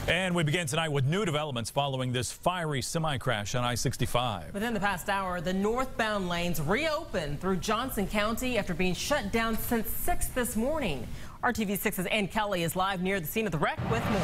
And we begin tonight with new developments following this fiery semi-crash on I-65. Within the past hour, the northbound lanes reopened through Johnson County after being shut down since 6 this morning. RTV6's Ann Kelly is live near the scene of the wreck with more.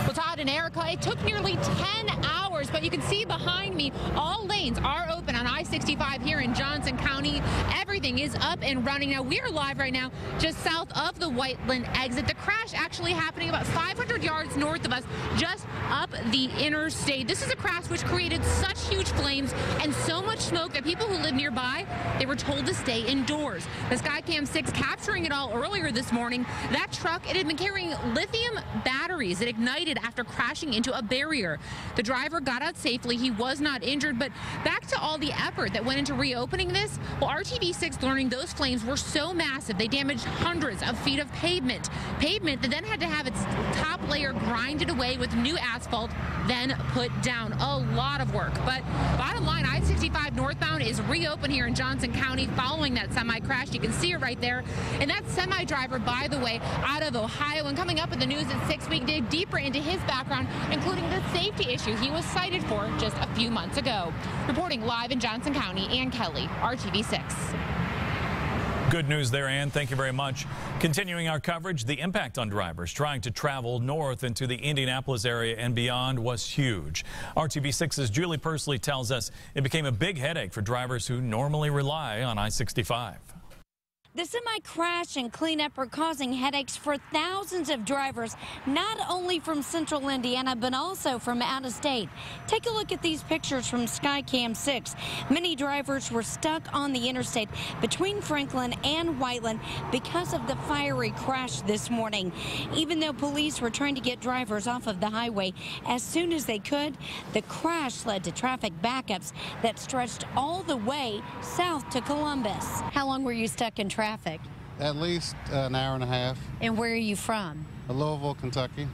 Well, Todd and Erica, it took nearly 10 hours, but you can see behind me, all lanes are open on I-65 here in Johnson County. Everything is up and running. Now, we are live right now just south of the Whiteland exit. The crash actually happening about 500 yards north of us, just up the interstate. This is a crash which created such huge flames and so much smoke that people who live nearby, they were told to stay indoors. The Skycam 6 capturing it all earlier this morning. That truck, it had been carrying lithium batteries that ignited after crashing into a barrier. The driver got out safely. He was not injured, but back to all the effort that went into reopening this. Well, RTV6 learning those flames were so massive, they damaged hundreds of feet of pavement. Pavement that then had to have its top layer grinded away with new asphalt, then put down. A lot of work. But bottom line, I-65 northbound is reopened here in Johnson County following that semi-crash. You can see it right there. And that semi-driver, by the way, out of Ohio. And coming up in the news at 6, we dig deeper into his background, including the safety issue he was cited for just a few months ago. Reporting live in Johnson County, Ann Kelly, RTV6. Good news there, Ann. Thank you very much. Continuing our coverage, the impact on drivers trying to travel north into the Indianapolis area and beyond was huge. RTV6's Julie Persley tells us it became a big headache for drivers who normally rely on I-65. The semi-crash and cleanup are causing headaches for thousands of drivers, not only from central Indiana, but also from out of state. Take a look at these pictures from Skycam 6. Many drivers were stuck on the interstate between Franklin and Whiteland because of the fiery crash this morning. Even though police were trying to get drivers off of the highway as soon as they could, the crash led to traffic backups that stretched all the way south to Columbus. How long were you stuck in traffic? At least an hour and a half. And where are you from? Louisville, Kentucky.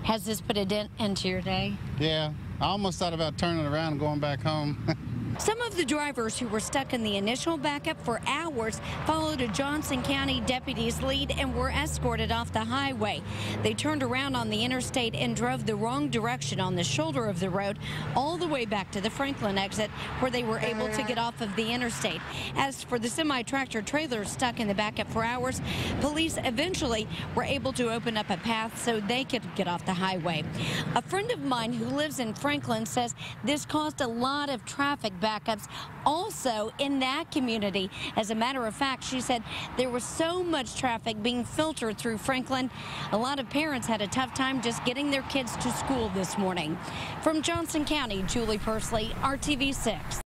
Has this put a dent into your day? Yeah, I almost thought about turning around and going back home. Some of the drivers who were stuck in the initial backup for hours followed a Johnson County deputy's lead and were escorted off the highway. They turned around on the interstate and drove the wrong direction on the shoulder of the road all the way back to the Franklin exit, where they were able to get off of the interstate. As for the semi-tractor trailer stuck in the backup for hours, police eventually were able to open up a path so they could get off the highway. A friend of mine who lives in Franklin says this caused a lot of traffic backups also in that community. As a matter of fact, she said there was so much traffic being filtered through Franklin. A lot of parents had a tough time just getting their kids to school this morning. From Johnson County, Julie Persley, RTV6.